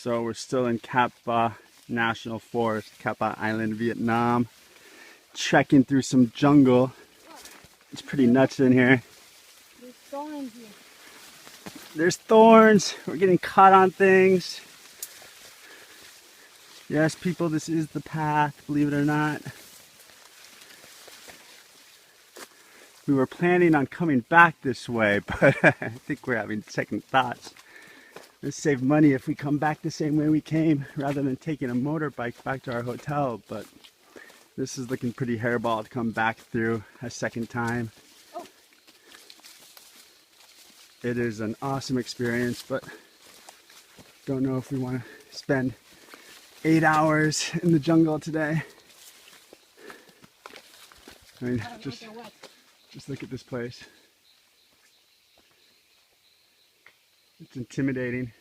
So we're still in Cap Ba National Forest, Cap Ba Island, Vietnam. Trekking through some jungle. It's pretty nuts in here. There's thorns here. There's thorns. We're getting caught on things. Yes, people, this is the path, believe it or not. We were planning on coming back this way, but I think we're having second thoughts. Let's save money if we come back the same way we came, rather than taking a motorbike back to our hotel. But this is looking pretty hairball to come back through a second time. Oh. It is an awesome experience, but don't know if we want to spend 8 hours in the jungle today. I mean, just look at this place. It's intimidating.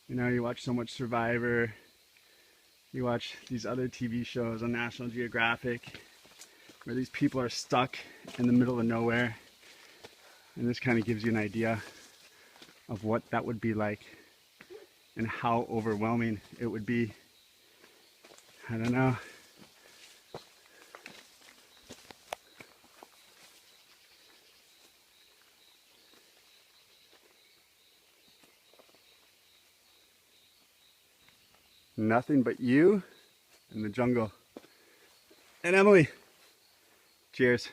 You know, you watch so much Survivor, you watch these other TV shows on National Geographic where these people are stuck in the middle of nowhere. And this kind of gives you an idea of what that would be like and how overwhelming it would be. I don't know. Nothing but you and the jungle. And Emily. Cheers.